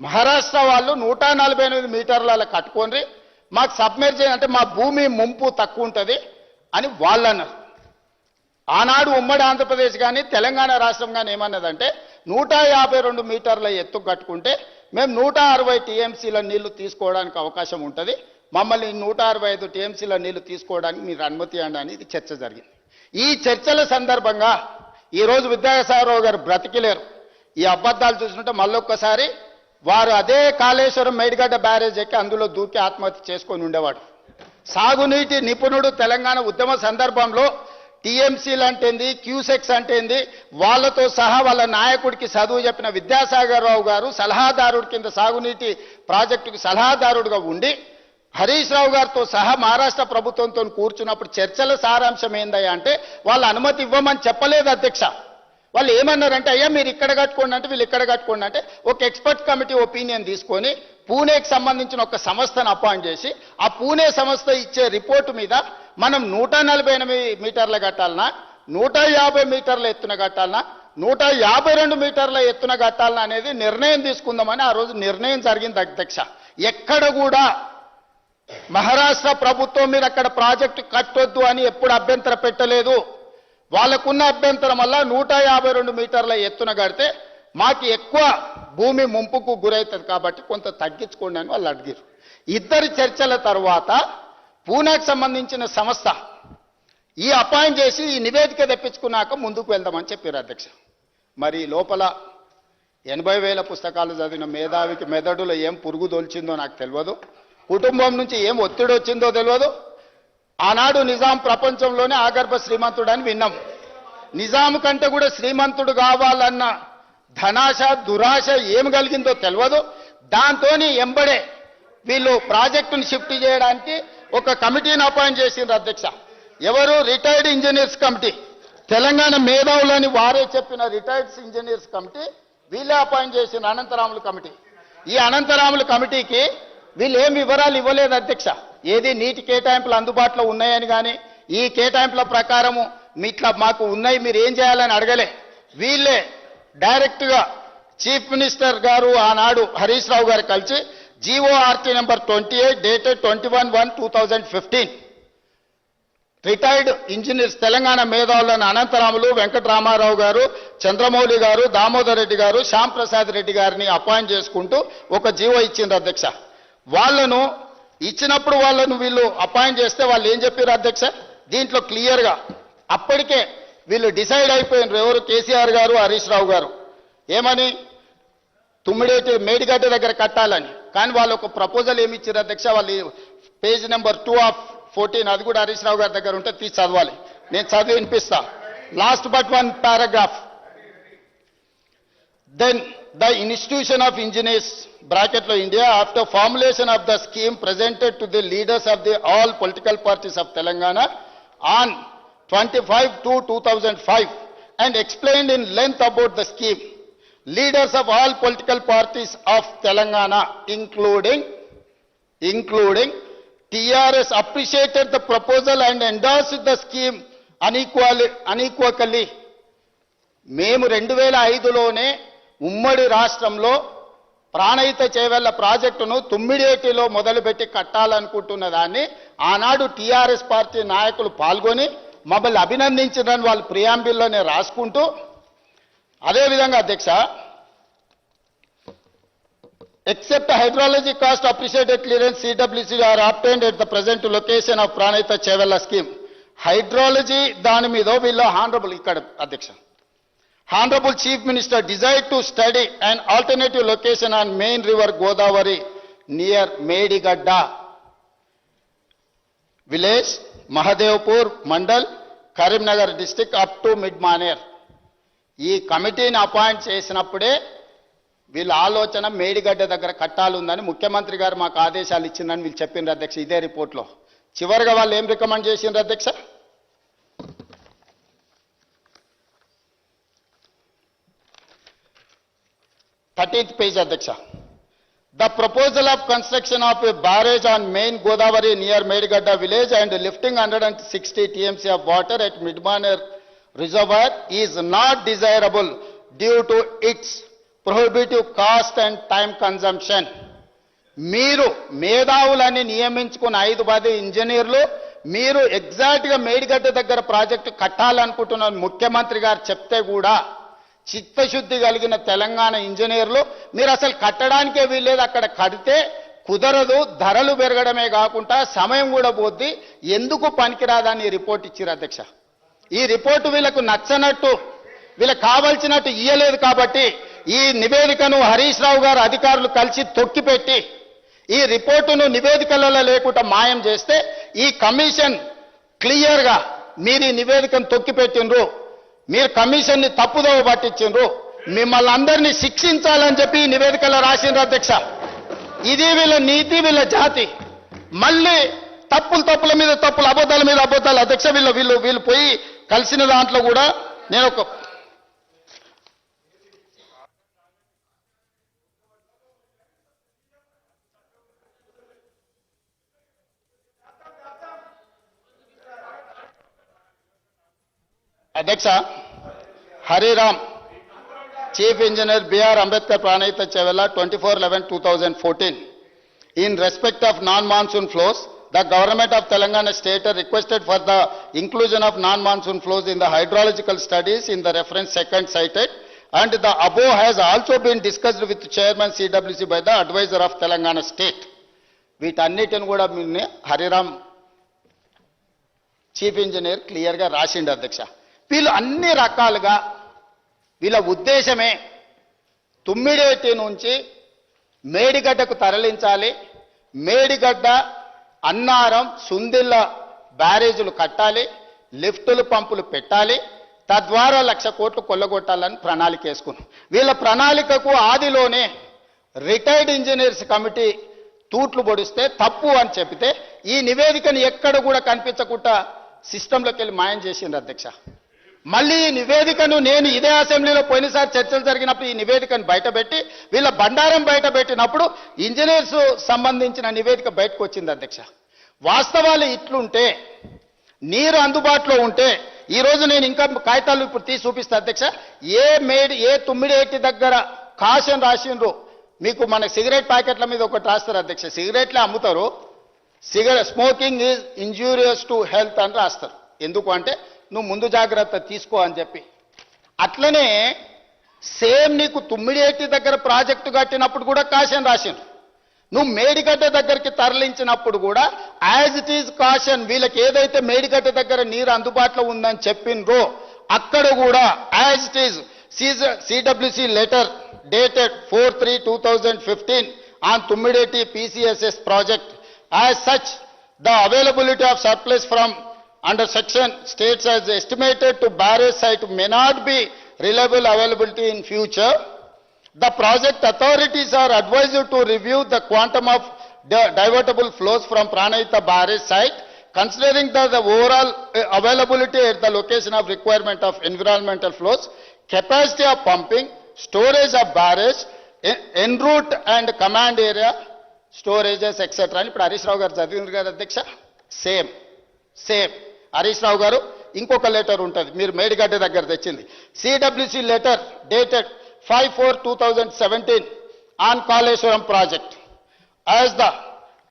మహారాష్ట్ర వాళ్ళు 148 మీటర్ల కట్టుకొని మాకు సబ్మెర్జ్ అంటే మా భూమి ముంపు తక్కువ ఉంటుంది అని వాళ్ళు అన్నారు. ఆనాడు ఉమ్మడి ఆంధ్రప్రదేశ్ కానీ తెలంగాణ రాష్ట్రం కానీ ఏమన్నదంటే 152 మీటర్ల ఎత్తు కట్టుకుంటే మేము 160 టీఎంసీల నీళ్లు తీసుకోవడానికి అవకాశం ఉంటుంది, మమ్మల్ని 165 టీఎంసీల నీళ్లు తీసుకోవడానికి మీరు అనుమతి ఇవ్వండి అని ఇది చర్చ జరిగింది. ఈ చర్చల సందర్భంగా ఈరోజు విద్యాసాగరరావు గారు బ్రతికిలేరు. ఈ అబద్ధాలు చూసినట్టే మళ్ళొక్కసారి వారు అదే కాళేశ్వరం మేడిగడ్డ బ్యారేజ్ ఎక్కి అందులో దూకి ఆత్మహత్య చేసుకొని ఉండేవాడు. సాగునీటి నిపుణుడు తెలంగాణ ఉద్యమ సందర్భంలో టీఎంసీలు అంటేంది, క్యూసెక్స్ అంటేంది, వాళ్ళతో సహా వాళ్ళ నాయకుడికి చదువు చెప్పిన విద్యాసాగరరావు గారు సలహాదారుడి కింద సాగునీటి ప్రాజెక్టుకి సలహాదారుడిగా ఉండి హరీష్ రావు గారితో సహా మహారాష్ట్ర ప్రభుత్వంతో కూర్చున్నప్పుడు చర్చల సారాంశం ఏందయ్యా అంటే వాళ్ళు అనుమతి ఇవ్వమని చెప్పలేదు అధ్యక్ష. వాళ్ళు ఏమన్నారంటే అయ్యా మీరు ఇక్కడ కట్టుకోండి అంటే వీళ్ళు ఇక్కడ కట్టుకోండి అంటే ఒక ఎక్స్పర్ట్ కమిటీ ఒపీనియన్ తీసుకొని పూణేకి సంబంధించిన ఒక సంస్థను అపాయింట్ చేసి ఆ పూణే సంస్థ ఇచ్చే రిపోర్టు మీద మనం 148 మీటర్ల కట్టాలనా, 150 మీటర్ల ఎత్తున కట్టాలనా, 152 మీటర్ల ఎత్తున కట్టాలనా అనేది నిర్ణయం తీసుకుందామని ఆ రోజు నిర్ణయం జరిగింది అధ్యక్ష. ఎక్కడ కూడా మహారాష్ట్ర ప్రభుత్వం మీద అక్కడ ప్రాజెక్టు కట్టొద్దు అని ఎప్పుడు అభ్యంతర పెట్టలేదు. వాళ్ళకున్న అభ్యంతరం వల్ల 152 మీటర్ల ఎత్తున కడితే మాకు ఎక్కువ భూమి ముంపుకు గురవుతుంది కాబట్టి కొంత తగ్గించుకోండి అని వాళ్ళు అడిగారు. ఇద్దరి చర్చల తర్వాత పూణేకి సంబంధించిన సంస్థ ఈ అపాయింట్ చేసి ఈ నివేదిక తెప్పించుకున్నాక ముందుకు వెళ్దామని చెప్పారు అధ్యక్ష. మరి లోపల 80,000 పుస్తకాలు చదివిన మేధావికి మెదడులో ఏం పురుగు దొల్చిందో నాకు తెలియదు, కుటుంబం నుంచి ఏం ఒత్తిడి వచ్చిందో తెలియదు. ఆనాడు నిజాం ప్రపంచంలోనే ఆగర్భ శ్రీమంతుడు అని విన్నాం. నిజాం కంటే కూడా శ్రీమంతుడు కావాలన్న ధనాశ దురాశ ఏం కలిగిందో తెలియదు. దాంతో ఎంబడే వీళ్ళు ప్రాజెక్టును షిఫ్ట్ చేయడానికి ఒక కమిటీని అపాయింట్ చేసిండ్రు అధ్యక్ష. ఎవరు? Retired engineers committee. తెలంగాణ మేధావులని వారే చెప్పిన రిటైర్డ్ ఇంజనీర్స్ కమిటీ వీళ్ళే అపాయింట్ చేసిన అనంతరాములు కమిటీ. ఈ అనంతరాములు కమిటీకి వీళ్ళు ఏం వివరాలు ఇవ్వలేదు అధ్యక్ష. ఏది నీటి కేటాయింపులు అందుబాటులో ఉన్నాయని కానీ ఈ కేటాయింపుల ప్రకారము ఇట్లా మాకు ఉన్నాయి మీరు ఏం చేయాలని అడగలే. వీళ్ళే డైరెక్ట్గా చీఫ్ మినిస్టర్ గారు ఆనాడు హరీష్ రావు గారు కలిసి G O R T number 28 dated 21/1/2015 retired engineers Telangana మేధావులను అనంతరాములు, వెంకటరామారావు గారు, చంద్రమౌళి గారు, దామోదర్ రెడ్డి గారు, శ్యామ్ ప్రసాద్ రెడ్డి గారిని అపాయింట్ చేసుకుంటూ ఒక జీవో ఇచ్చిండ్రు అధ్యక్ష. వాళ్ళను ఇచ్చినప్పుడు వాళ్ళను వీళ్ళు అపాయింట్ చేస్తే వాళ్ళు ఏం చెప్పారు అధ్యక్ష, దీంట్లో క్లియర్గా అప్పటికే వీళ్ళు డిసైడ్ అయిపోయినారు. ఎవరు? కేసీఆర్ గారు, హరీష్ రావు గారు. ఏమని? తుమ్మిడేటి మేడిగడ్డ దగ్గర కట్టాలని. కానీ వాళ్ళు ఒక ప్రపోజల్ ఏమి ఇచ్చారు అధ్యక్ష, వాళ్ళు పేజ్ నెంబర్ 2/14 అది కూడా హరీష్ రావు గారి దగ్గర ఉంటే తీసి చదవాలి, నేను చదివి వినిపిస్తా. Last but one paragraph. Then the institution of engineers bracket lo India after formulation of the scheme presented to the leaders of the all political parties of Telangana on 25/2/2005 and explained in length about the scheme. Leaders of all political parties of Telangana including TRS appreciated the proposal and endorsed the scheme unequivocally. మేము 2005లోనే ఉమ్మడి రాష్ట్రంలో ప్రాణహిత చేవెళ్ల ప్రాజెక్టును తుమ్మిడేటిలో మొదలుపెట్టి కట్టాలనుకుంటున్న దాన్ని ఆనాడు TRS party నాయకులు పాల్గొని మమ్మల్ని అభినందించదని వాళ్ళు ప్రియాంబిల్లోనే రాసుకుంటూ, అదేవిధంగా అధ్యక్ష except hydrology cost appreciated clearance CWC are obtained at the present location of Pranahita Chevella scheme. Hydrology దాని మీద వీళ్ళు హానరబుల్ ఇక్కడ అధ్యక్ష Honorable Chief Minister desired to study an alternative location on main river Godavari near Medigadda village, Mahadevpur Mandal, Karimnagar district up to Midmaner. ఈ కమిటీని appoint చేసినప్పుడే వీళ్ళ ఆలోచన మేడిగడ్డ దగ్గర కట్టాలుందని ముఖ్యమంత్రి గారు మాకు ఆదేశాలు ఇచ్చిందని వీళ్ళు చెప్పిండ్రు అధ్యక్ష. ఇదే రిపోర్ట్లో చివరిగా వాళ్ళు ఏం రికమెండ్ చేసిండ్రు అధ్యక్ష? 30th page అధ్యక్ష. The proposal of construction of a barrage on main Godavari near Medigadda village and lifting 160 TMC of water at Midmaner reservoir is not desirable due to its prohibitive cost and time consumption. మీరు మేధావులని నియమించుకున్న 5 ఇంజనీర్లు మీరు ఎగ్జాక్ట్గా మేడిగడ్డ దగ్గర project కట్టాలనుకుంటున్న ముఖ్యమంత్రి గారు చెప్తే కూడా చిత్తశుద్ధి కలిగిన తెలంగాణ ఇంజనీర్లు మీరు అసలు కట్టడానికే వీల్లేదు, అక్కడ కడితే కుదరదు, ధరలు పెరగడమే కాకుండా సమయం కూడా పోద్ది, ఎందుకు పనికిరాదని రిపోర్ట్ ఇచ్చారు అధ్యక్ష. ఈ రిపోర్టు వీళ్ళకు నచ్చనట్టు, వీళ్ళకి కావాల్సినట్టు ఇయ్యలేదు కాబట్టి ఈ నివేదికను హరీష్ రావు గారు అధికారులు కలిసి తొక్కిపెట్టి ఈ రిపోర్టును నివేదికలలో లేకుండా మాయం చేస్తే ఈ కమిషన్ క్లియర్గా మీరు ఈ నివేదికను తొక్కిపెట్టిండ్రు, మీరు కమిషన్ని తప్పుదోవ పట్టించిండ్రు, మిమ్మల్ని అందరినీ శిక్షించాలని చెప్పి ఈ నివేదికలో రాసిండ్రు అధ్యక్ష. ఇది వీళ్ళ నీతి, వీళ్ళ జాతి. మళ్ళీ తప్పుల మీద తప్పులు, అబద్ధాల మీద అబద్ధాలు అధ్యక్ష. వీళ్ళు పోయి కలిసిన దాంట్లో కూడా నేను ఒక అధ్యక్ష Hariram Chief Engineer B.R. Ambedkar Pranayita Chevella 24/11/2014. In respect of non-monsoon flows, the government of Telangana state requested for the inclusion of non-monsoon flows in the hydrological studies in the reference second cited, and the above has also been discussed with Chairman CWC by the advisor of Telangana state. వీటన్నిటిని కూడా Hariram chief engineer క్లియర్గా రాసిండు అధ్యక్ష. వీళ్ళు అన్ని రకాలుగా వీళ్ళ ఉద్దేశమే తుమ్మిడేటి నుంచి మేడిగడ్డకు తరలించాలి, మేడిగడ్డ, అన్నారం, సుందిళ్ళ బ్యారేజీలు కట్టాలి, లిఫ్టులు పంపులు పెట్టాలి, తద్వారా 1,00,000 కోట్లు కొల్లగొట్టాలని ప్రణాళిక వేసుకున్నాం. వీళ్ళ ప్రణాళికకు ఆదిలోనే రిటైర్డ్ ఇంజనీర్స్ కమిటీ తూట్లు పొడిస్తే తప్పు అని చెప్తే ఈ నివేదికను ఎక్కడ కూడా కనిపించకుండా సిస్టంలోకి వెళ్ళి మాయం చేసిండ్రు అధ్యక్ష. మళ్ళీ ఈ నివేదికను నేను ఇదే అసెంబ్లీలో పోయినసారి చర్చలు జరిగినప్పుడు ఈ నివేదికను బయటపెట్టి వీళ్ళ బండారం బయటపెట్టినప్పుడు ఇంజనీర్స్ సంబంధించిన నివేదిక బయటకు వచ్చింది అధ్యక్ష. వాస్తవాలు ఇట్లుంటే, నీరు అందుబాటులో ఉంటే, ఈరోజు నేను ఇంకా కాగితాలు ఇప్పుడు తీసి చూపిస్తా అధ్యక్ష. ఏ తుమ్మిడేటి దగ్గర కాషన్ రాసిండ్రు, మీకు మన సిగరెట్ ప్యాకెట్ల మీద ఒకటి రాస్తారు అధ్యక్ష, సిగరెట్లే అమ్ముతారు, smoking is injurious to health అని రాస్తారు. ఎందుకు అంటే నువ్వు ముందు జాగ్రత్త తీసుకో అని చెప్పి. అట్లనే సేమ్ నీకు తుమ్మిడేటి దగ్గర ప్రాజెక్టు కట్టినప్పుడు కూడా కాషన్ రాసిండ్రు, నువ్వు మేడిగడ్డ దగ్గరికి తరలించినప్పుడు కూడా యాజ్ ఇట్ ఈజ్ కాషన్. వీళ్ళకి ఏదైతే మేడిగడ్డ దగ్గర నీరు అందుబాటులో ఉందని చెప్పిండ్రో అక్కడ కూడా as it is CWC letter dated 4/3/2015 on Tummideti PCSS project. As such, the availability of surplus from under section states as estimated to barrage site may not be reliable availability in future. The project authorities are advised to review the quantum of divertible flows from Pranayita barrage site, considering the overall availability at the location of requirement of environmental flows, capacity of pumping, storage of barrage, en route and command area storages etc. అని ఇప్పుడు హరీష్ రావు గారు చదివింది కదా అధ్యక్ష. Same Harish Rao గారు ఇంకొక letter ఉంటుంది, మీరు మేడిగడ్డ దగ్గర తెచ్చింది, CWC letter dated 5/4/2017 on Kaleshwaram project. As the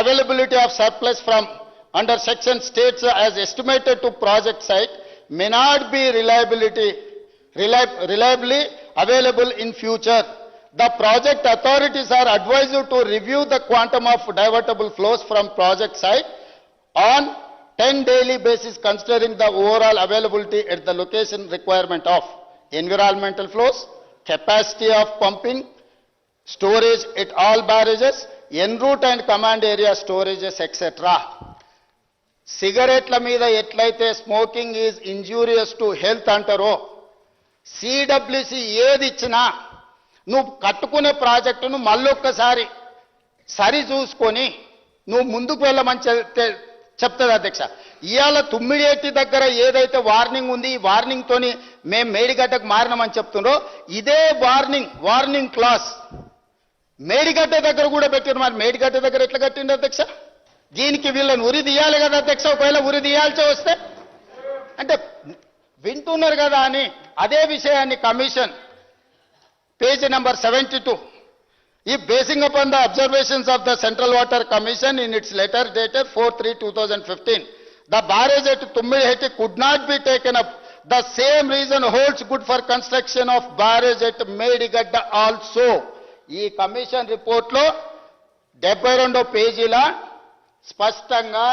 availability of surplus from under section states as estimated to project site may not be reliably available in future, the project authorities are advised to review the quantum of divertible flows from project site on 10 daily basis, considering the overall availability at the location requirement of environmental flows, capacity of pumping, storage at all barrages, en route and command area storages etc. సిగరెట్ల మీద ఎట్లయితే smoking is injurious to health అంటారో, CWC ఏది ఇచ్చినా నువ్వు కట్టుకునే ప్రాజెక్టును మళ్ళొక్కసారి సరి చూసుకొని నువ్వు ముందుకు వెళ్ళమని చెప్తుంది అధ్యక్ష. ఇవాళ తుమ్మిడేటి దగ్గర ఏదైతే వార్నింగ్ ఉంది, ఈ వార్నింగ్తోని మేము మేడిగడ్డకు మారినామని చెప్తుండ్రో ఇదే వార్నింగ్ క్లాస్ మేడిగడ్డ దగ్గర కూడా పెట్టారు. మరి మేడిగడ్డ దగ్గర ఎట్లా కట్టిండు అధ్యక్ష? దీనికి వీళ్ళని ఉరి తీయాలి కదా అధ్యక్ష. ఒకవేళ ఉరి తీయాల్సి వస్తే అంటే వింటున్నారు కదా అని అదే విషయాన్ని commission page number 72. If basing upon the observations of the Central Water Commission in its letter dated 4/3/2015, the barrage at Tummilheti could not be taken up. The same reason holds good for construction of barrage at Medigadda also. ఈ commission రిపోర్ట్లో 72 పేజీల స్పష్టంగా